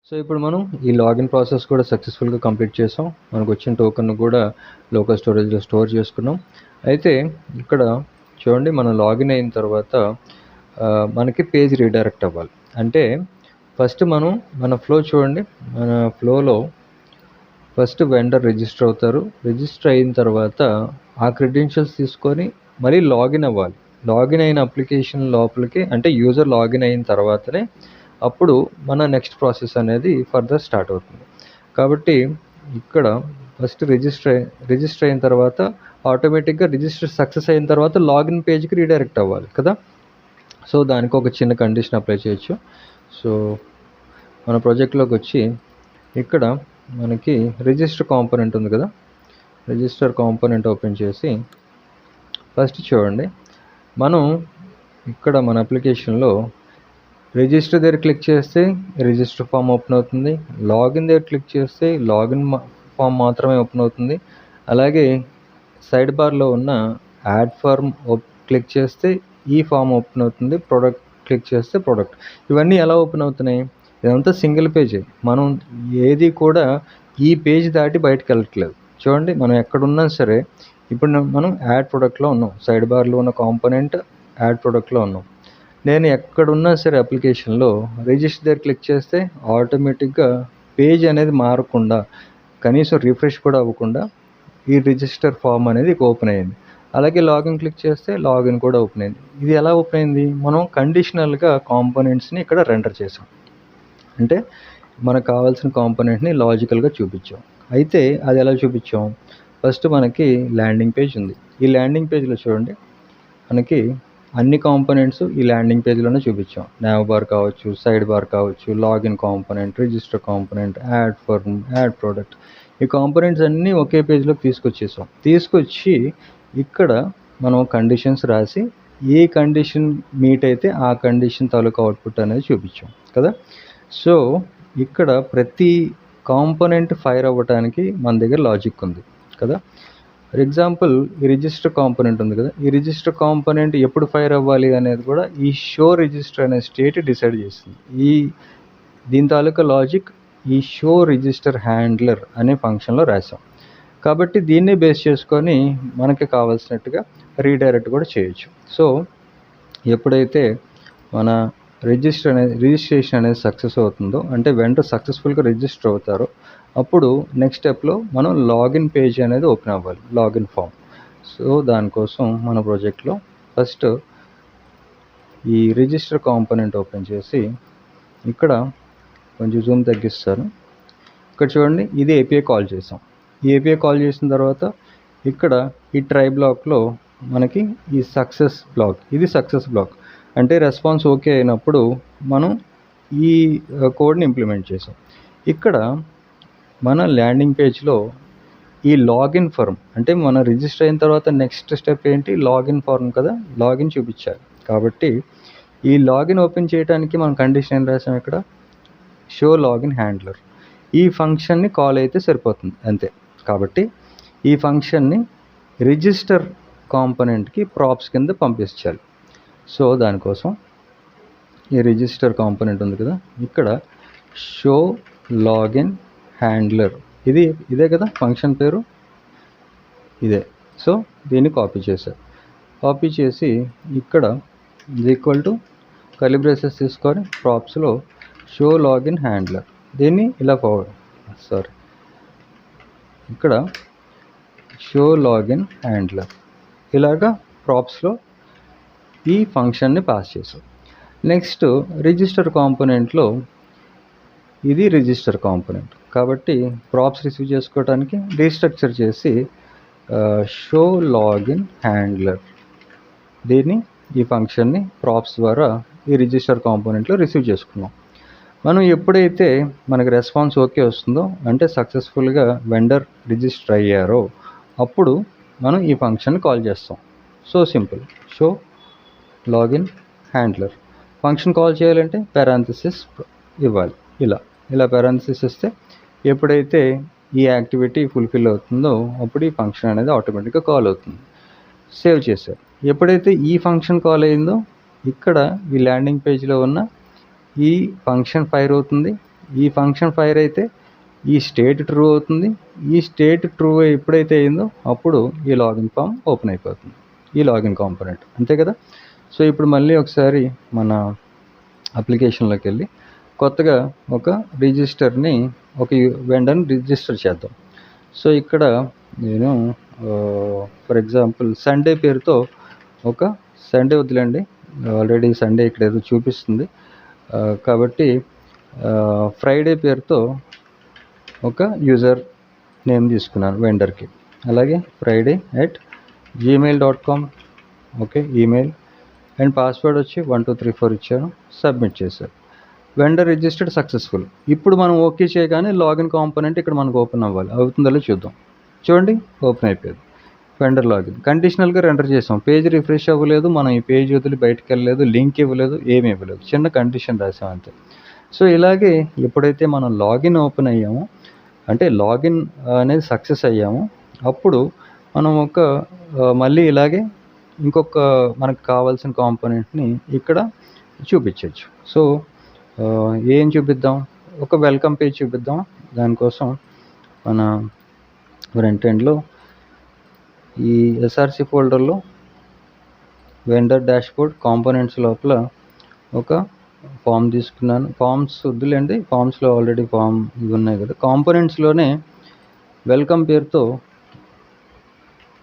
So ఇప్పుడు మనం ఈ లాగిన్ ప్రాసెస్ కూడా సక్సెస్ఫుల్గా కంప్లీట్ చేసాం. మనకు వచ్చిన టోకెన్ కూడా లోకల్ స్టోరేజ్లో స్టోర్ చేసుకున్నాం. అయితే ఇక్కడ చూడండి, మనం లాగిన్ అయిన తర్వాత మనకి పేజ్ రీడైరెక్ట్ అవ్వాలి. అంటే ఫస్ట్ మన ఫ్లో చూడండి. మన ఫ్లోలో ఫస్ట్ వెండర్ రిజిస్టర్ అవుతారు. రిజిస్టర్ అయిన తర్వాత ఆ క్రెడెన్షియల్స్ తీసుకొని మళ్ళీ లాగిన్ అవ్వాలి. లాగిన్ అయిన అప్లికేషన్ లోపలికి, అంటే యూజర్ లాగిన్ అయిన తర్వాతనే అప్పుడు మన నెక్స్ట్ ప్రాసెస్ అనేది ఫర్దర్ స్టార్ట్ అవుతుంది. కాబట్టి ఇక్కడ ఫస్ట్ రిజిస్టర్ అయిన తర్వాత ఆటోమేటిక్గా రిజిస్టర్ సక్సెస్ అయిన తర్వాత లాగిన్ పేజ్కి రీడైరెక్ట్ అవ్వాలి కదా. సో దానికి ఒక చిన్న కండిషన్ అప్లై చేయొచ్చు. సో మన ప్రాజెక్ట్లోకి వచ్చి ఇక్కడ మనకి రిజిస్టర్ కాంపోనెంట్ ఉంది కదా. రిజిస్టర్ కాంపోనెంట్ ఓపెన్ చేసి ఫస్ట్ చూడండి, మనం ఇక్కడ మన అప్లికేషన్లో రిజిస్టర్ దగ్గర క్లిక్ చేస్తే రిజిస్టర్ ఫామ్ ఓపెన్ అవుతుంది. లాగిన్ దగ్గర క్లిక్ చేస్తే లాగిన్ ఫామ్ మాత్రమే ఓపెన్ అవుతుంది. అలాగే సైడ్ బార్లో ఉన్న యాడ్ ఫార్మ్ క్లిక్ చేస్తే ఈ ఫామ్ ఓపెన్ అవుతుంది. ప్రోడక్ట్ క్లిక్ చేస్తే ప్రోడక్ట్. ఇవన్నీ ఎలా ఓపెన్ అవుతున్నాయి? ఇదంతా సింగిల్ పేజే. మనం ఏది కూడా ఈ పేజ్ దాటి బయటకు వెళ్ళట్లేదు. చూడండి, మనం ఎక్కడున్నా సరే ఇప్పుడు మనం యాడ్ ప్రోడక్ట్లో ఉన్నాం. సైడ్ బార్లో ఉన్న కాంపోనెంట్ యాడ్ ప్రోడక్ట్లో ఉన్నాం. నేను ఎక్కడున్నా సరే అప్లికేషన్లో రిజిస్టర్ దగ్గర క్లిక్ చేస్తే ఆటోమేటిక్గా పేజ్ అనేది మారకుండా, కనీసం రిఫ్రెష్ కూడా అవ్వకుండా ఈ రిజిస్టర్ ఫామ్ అనేది ఓపెన్ అయ్యింది. అలాగే లాగిన్ క్లిక్ చేస్తే లాగిన్ కూడా ఓపెన్ అయింది. ఇది ఎలా ఓపెన్ అయింది? మనం కండిషనల్గా కాంపోనెంట్స్ని ఇక్కడ రెండర్ చేసాం. అంటే మనకు కావాల్సిన కాంపోనెంట్ని లాజికల్గా చూపించాం. అయితే అది ఎలా చూపించాం? ఫస్ట్ మనకి ల్యాండింగ్ పేజ్ ఉంది. ఈ ల్యాండింగ్ పేజ్లో చూడండి, మనకి అన్ని కాంపోనెంట్స్ ఈ ల్యాండింగ్ పేజ్లోనే చూపించాం. నావ్ బార్ కావచ్చు, సైడ్ బార్ కావచ్చు, login component, register component, add form, add product, ఈ కాంపోనెంట్స్ అన్నీ ఒకే పేజ్లోకి తీసుకొచ్చి ఇక్కడ మనం కండిషన్స్ రాసి ఏ కండిషన్ మీట్ అయితే ఆ కండిషన్ తాలూకు అవుట్పుట్ అనేది చూపించాం కదా. సో ఇక్కడ ప్రతి కాంపోనెంట్ ఫైర్ అవ్వడానికి మన దగ్గర లాజిక్ ఉంది కదా. ఫర్ ఎగ్జాంపుల్, ఈ రిజిస్టర్ కాంపోనెంట్ ఉంది కదా. ఈ రిజిస్టర్ కాంపోనెంట్ ఎప్పుడు ఫైర్ అవ్వాలి అనేది కూడా ఈ షో రిజిస్టర్ అనే స్టేట్ డిసైడ్ చేస్తుంది. దీని తాలూకా లాజిక్ ఈ షో రిజిస్టర్ హ్యాండ్లర్ అనే ఫంక్షన్లో రాసాం. కాబట్టి దీన్నే బేస్ చేసుకొని మనకి కావాల్సినట్టుగా రీడైరెక్ట్ కూడా చేయొచ్చు. సో ఎప్పుడైతే మన రిజిస్ట్రేషన్ అనేది సక్సెస్ అవుతుందో, అంటే వెంటనే సక్సెస్ఫుల్గా రిజిస్టర్ అవుతారో, అప్పుడు నెక్స్ట్ స్టెప్లో మనం లాగిన్ పేజ్ అనేది ఓపెన్ అవ్వాలి, లాగిన్ ఫామ్. సో దానికోసం మన ప్రాజెక్ట్లో ఫస్ట్ ఈ రిజిస్టర్ కాంపోనెంట్ ఓపెన్ చేసి ఇక్కడ కొంచెం జూమ్ తగ్గిస్తాను. ఇక్కడ చూడండి, ఇది ఏపీఐ కాల్ చేసాం. ఈ ఏపీఐ కాల్ చేసిన తర్వాత ఇక్కడ ఈ ట్రై బ్లాక్లో మనకి ఈ సక్సెస్ బ్లాక్, ఇది సక్సెస్ బ్లాక్. అంటే రెస్పాన్స్ ఓకే అయినప్పుడు మనం ఈ కోడ్ని ఇంప్లిమెంట్ చేసాం. ఇక్కడ మన ల్యాండింగ్ పేజ్లో ఈ లాగిన్ ఫార్మ్, అంటే మనం రిజిస్టర్ అయిన తర్వాత నెక్స్ట్ స్టెప్ ఏంటి? లాగిన్ ఫార్మ్ కదా, లాగిన్ చూపించాలి. కాబట్టి ఈ లాగిన్ ఓపెన్ చేయడానికి మనం కండిషన్ ఏం రాసాం? ఇక్కడ షో లాగిన్ హ్యాండ్లర్. ఈ ఫంక్షన్ని కాల్ అయితే సరిపోతుంది అంతే. కాబట్టి ఈ ఫంక్షన్ని రిజిస్టర్ కాంపోనెంట్కి ప్రాప్స్ కింద పంపించాలి. సో దానికోసం ఈ రిజిస్టర్ కాంపోనెంట్ ఉంది కదా, ఇక్కడ షో లాగిన్ హ్యాండ్లర్, ఇదే కదా ఫంక్షన్ పేరు, ఇదే. సో దీన్ని కాపీ చేసి ఇక్కడ ఈక్వల్ టు కర్లీ బ్రేసెస్ తీసుకొని ప్రాప్స్లో షో లాగిన్ హ్యాండ్లర్, దీన్ని ఇలా ఇక్కడ షో లాగిన్ హ్యాండ్లర్ ఇలాగా ప్రాప్స్లో ఈ ఫంక్షన్ని పాస్ చేసాం. నెక్స్ట్ రిజిస్టర్ కాంపోనెంట్లో ఇది రిజిస్టర్ కాంపోనెంట్ కాబట్టి ప్రాప్స్ రిసీవ్ చేసుకోవడానికి రీస్ట్రక్చర్ చేసి షో లాగిన్ హ్యాండ్లర్, ఈ ఫంక్షన్ని ప్రాప్స్ ద్వారా ఈ రిజిస్టర్ కాంపోనెంట్లో రిసీవ్ చేసుకున్నాం. మనం ఎప్పుడైతే మనకి రెస్పాన్స్ ఓకే వస్తుందో, అంటే సక్సెస్ఫుల్గా వెండర్ రిజిస్టర్ అయ్యారో, అప్పుడు మనం ఈ ఫంక్షన్ కాల్ చేస్తాం. So simple, show login handler. Function call చేయాలంటే పారాంథసిస్ ఇవ్వాలి. ఇలా పారాంథసిస్ ఇస్తే ఎప్పుడైతే ఈ యాక్టివిటీ ఫుల్ఫిల్ అవుతుందో అప్పుడు ఈ ఫంక్షన్ అనేది ఆటోమేటిక్గా కాల్ అవుతుంది. సేవ్ చేశారు. ఎప్పుడైతే ఈ ఫంక్షన్ కాల్ అయిందో, ఇక్కడ ఈ ల్యాండింగ్ పేజ్లో ఉన్న ఈ ఫంక్షన్ ఫైర్ అవుతుంది. ఈ ఫంక్షన్ ఫైర్ అయితే ఈ స్టేట్ ట్రూ అవుతుంది. ఈ స్టేట్ ట్రూ ఎప్పుడైతే అయిందో అప్పుడు ఈ లాగిన్ ఫామ్ ఓపెన్ అయిపోతుంది, ఈ లాగిన్ కాంపోనెంట్, అంతే కదా. సో ఇప్పుడు మళ్ళీ ఒకసారి మన అప్లికేషన్లోకి వెళ్ళి కొత్తగా ఒక రిజిస్టర్ని, ఒక వెండర్ని రిజిస్టర్ చేద్దాం. సో ఇక్కడ నేను ఫర్ ఎగ్జాంపుల్ సండే పేరుతో ఒక సండే వద్దులేండి, ఆల్రెడీ సండే ఇక్కడ ఏదో చూపిస్తుంది కాబట్టి ఫ్రైడే పేరుతో ఒక యూజర్ నేమ్ తీసుకున్నాను వెండర్కి. అలాగే friday@gmail.com, okay, email and password వచ్చి 1234 ఇచ్చాను, సబ్మిట్ చేశాను. Vendor registered successful. ఇప్పుడు మనం ఓకే చేయగానే లాగిన్ కాంపోనెంట్ ఇక్కడ మనకు ఓపెన్ అవ్వాలి. అవుతుందో చూద్దాం. చూడండి, ఓపెన్ అయిపోయింది వెండర్ లాగిన్. కండిషనల్గా రెండర్ చేసాం, పేజ్ రిఫ్రెష్ అవ్వలేదు, మనం ఈ పేజ్ వదిలి బయటకు వెళ్ళలేదు, లింక్ ఇవ్వలేదు, ఏమి ఇవ్వలేదు, చిన్న కండిషన్ రాసాం అంతే. సో ఇలాగే ఎప్పుడైతే మనం లాగిన్ ఓపెన్ అయ్యామో, అంటే లాగిన్ అనేది సక్సెస్ అయ్యామో, అప్పుడు మనం మళ్ళీ ఇలాగే ఇంకొక మనకు కావాల్సిన కాంపోనెంట్ని ఇక్కడ చూపించవచ్చు. సో ఏం చూపిద్దాం, ఒక వెల్కమ్ పేజ్ చూపిద్దాం. దానికోసం మన ఫ్రంట్ ఎండ్లో ఈ ఎస్ఆర్సి ఫోల్డర్లో వెండర్ డాష్బోర్డ్ కాంపోనెంట్స్ లోపల ఒక ఫామ్ తీసుకున్నాను. ఫామ్స్ వద్దులేండి, ఫామ్స్లో ఆల్రెడీ ఫామ్ ఇవి ఉన్నాయి కదా. కాంపోనెంట్స్లోనే వెల్కమ్ పేరుతో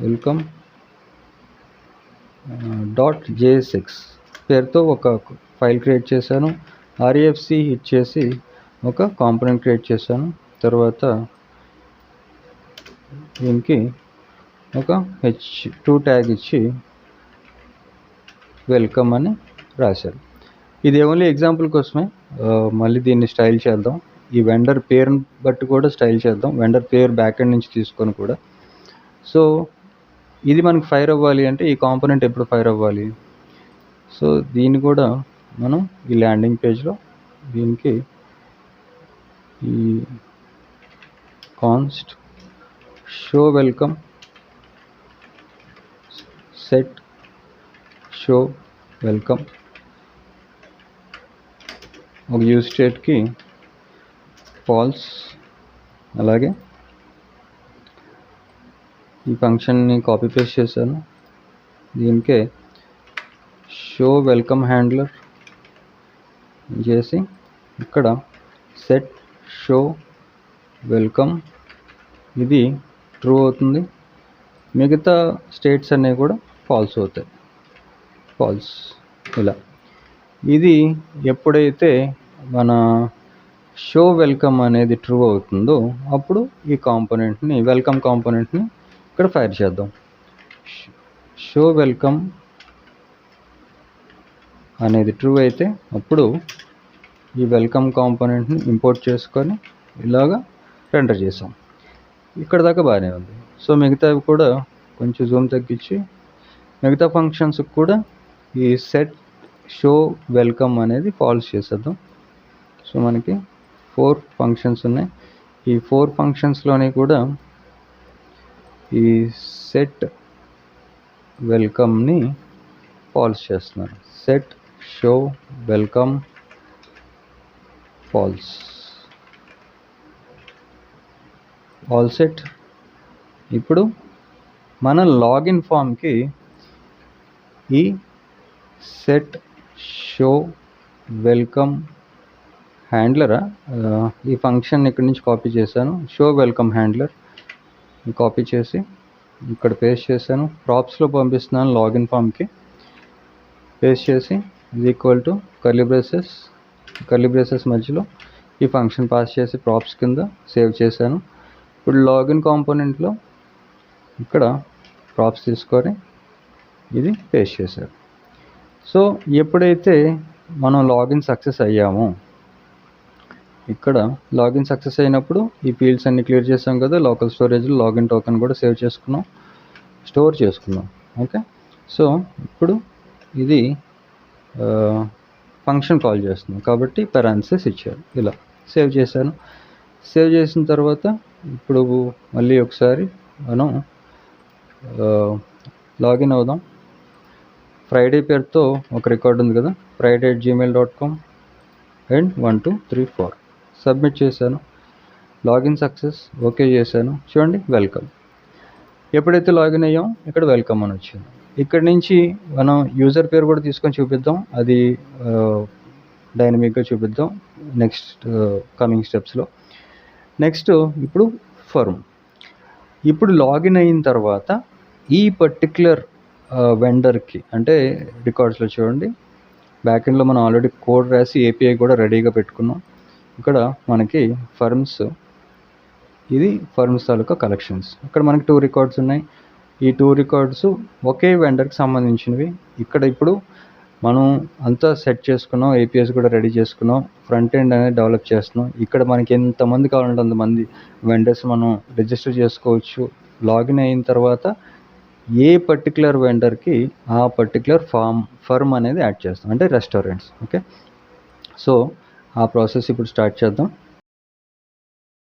వెల్కమ్ .jsx పేరుతో ఒక ఫైల్ క్రియేట్ చేశాను. REFC హిట్ చేసి ఒక కాంపోనెంట్ క్రియేట్ చేశాను. తర్వాత దీనికి ఒక h2 ట్యాగ్ ఇచ్చి వెల్కమ్ అని రాశారు. ఇది ఓన్లీ ఎగ్జాంపుల్ కోసమే, మళ్ళీ దీన్ని స్టైల్ చేద్దాం. ఈ వెండర్ పేరుని బట్టి కూడా స్టైల్ చేద్దాం, వెండర్ పేరు బ్యాక్ ఎండ్ నుంచి తీసుకొని కూడా. సో ఇది మనకి ఫైర్ అవ్వాలి అంటే ఈ కాంపోనెంట్ ఎప్పుడు ఫైర్ అవ్వాలి? సో దీన్ని కూడా మనం ఈ ల్యాండింగ్ పేజ్లో దీనికి ఈ const show welcome set show welcome ఒక యూజ్ స్టేట్కి ఫాల్స్, అలాగే ఈ ఫంక్షన్ని కాపీ పేస్ట్ చేశాను. దీనికే షో వెల్కమ్ హ్యాండ్లర్ చేసి ఇక్కడ సెట్ షో వెల్కమ్, ఇది ట్రూ అవుతుంది, మిగతా స్టేట్స్ అనేవి కూడా ఫాల్స్ అవుతాయి, ఫాల్స్. ఇలా ఇది ఎప్పుడైతే మన షో వెల్కమ్ అనేది ట్రూ అవుతుందో అప్పుడు ఈ కాంపోనెంట్ని, వెల్కమ్ కాంపోనెంట్ని ఇక్కడ ఫైర్ చేద్దాం. షో వెల్కమ్ అనేది ట్రూ అయితే అప్పుడు ఈ వెల్కమ్ కాంపోనెంట్ని ఇంపోర్ట్ చేసుకొని ఇలాగా రెండర్ చేసాం. ఇక్కడ దాకా బాగానే ఉంది. సో మిగతావి కూడా కొంచెం జూమ్ తగ్గించి మిగతా ఫంక్షన్స్కి కూడా ఈ సెట్ షో వెల్కమ్ అనేది ఫాల్స్ చేసేద్దాం. సో మనకి 4 ఫంక్షన్స్ ఉన్నాయి. ఈ 4 ఫంక్షన్స్లోని కూడా ఈ సెట్ వెల్కమ్ని ఫాల్స్ చేస్తున్నారు. Set show welcome false, all set. ఇప్పుడు మన లాగిన్ ఫామ్కి ఈ సెట్ షో వెల్కమ్ హ్యాండ్లరా, ఈ ఫంక్షన్ ఇక్కడి నుంచి కాపీ చేశాను. షో వెల్కమ్ హ్యాండ్లర్ కాపీ చేసి ఇక్కడ పేస్ట్ చేశాను. ప్రాప్స్లో పంపిస్తున్నాను లాగిన్ ఫామ్కి. పేస్ట్ చేసి ఇది ఈక్వల్ టు కర్లీ బ్రేసెస్ మధ్యలో ఈ ఫంక్షన్ పాస్ చేసి ప్రాప్స్ కింద సేవ్ చేశాను. ఇప్పుడు లాగిన్ కాంపోనెంట్లో ఇక్కడ ప్రాప్స్ తీసుకొని ఇది పేస్ట్ చేశారు. సో ఎప్పుడైతే మనం లాగిన్ సక్సెస్ అయ్యామో, ఇక్కడ లాగిన్ సక్సెస్ అయినప్పుడు ఈ ఫీల్డ్స్ అన్ని క్లియర్ చేసాం కదా, లోకల్ స్టోరేజ్లో లాగిన్ టోకెన్ కూడా సేవ్ చేసుకున్నాం, స్టోర్ చేసుకున్నాం. ఓకే, సో ఇప్పుడు ఇది ఫంక్షన్ కాల్ చేస్తున్నాం కాబట్టి పారాంథసిస్ ఇచ్చారు. ఇలా సేవ్ చేశాను. సేవ్ చేసిన తర్వాత ఇప్పుడు మళ్ళీ ఒకసారి మనం లాగిన్ అవుదాం. ఫ్రైడే పేరుతో ఒక రికార్డ్ ఉంది కదా, friday@gmail.com అండ్ 1234 సబ్మిట్ చేశాను, లాగిన్ సక్సెస్, ఓకే చేశాను. చూడండి వెల్కమ్. ఎప్పుడైతే లాగిన్ అయ్యాం ఇక్కడ వెల్కమ్ అని వచ్చింది. ఇక్కడ నుంచి మనం యూజర్ పేరు కూడా తీసుకొని చూపిద్దాం, అది డైనమిక్గా చూపిద్దాం నెక్స్ట్ కమింగ్ స్టెప్స్లో. నెక్స్ట్ ఇప్పుడు ఫర్మ్. ఇప్పుడు లాగిన్ అయిన తర్వాత ఈ పర్టిక్యులర్ వెండర్కి అంటే రికార్డ్స్లో చూడండి బ్యాకెండ్లో మనం ఆల్రెడీ కోడ్ రాసి ఏపీఐ కూడా రెడీగా పెట్టుకున్నాం. ఇక్కడ మనకి ఫర్మ్స్, ఇది ఫర్మ్స్ తాలూకా కలెక్షన్స్. ఇక్కడ మనకి 2 రికార్డ్స్ ఉన్నాయి. ఈ 2 రికార్డ్స్ ఒకే వెండర్కి సంబంధించినవి. ఇక్కడ ఇప్పుడు మనం అంతా సెట్ చేసుకున్నాం, ఏపీఎస్ కూడా రెడీ చేసుకున్నాం, ఫ్రంట్ ఎండ్ అనేది డెవలప్ చేస్తున్నాం. ఇక్కడ మనకి ఎంతమంది కావాలంటే అంతమంది వెండర్స్ మనం రిజిస్టర్ చేసుకోవచ్చు. లాగిన్ అయిన తర్వాత ఏ పర్టికులర్ వెండర్కి ఆ పర్టికులర్ ఫర్మ్ అనేది యాడ్ చేస్తాం, అంటే రెస్టారెంట్స్. ఓకే, సో ఆ ప్రాసెస్ ఇప్పుడు స్టార్ట్ చేద్దాం.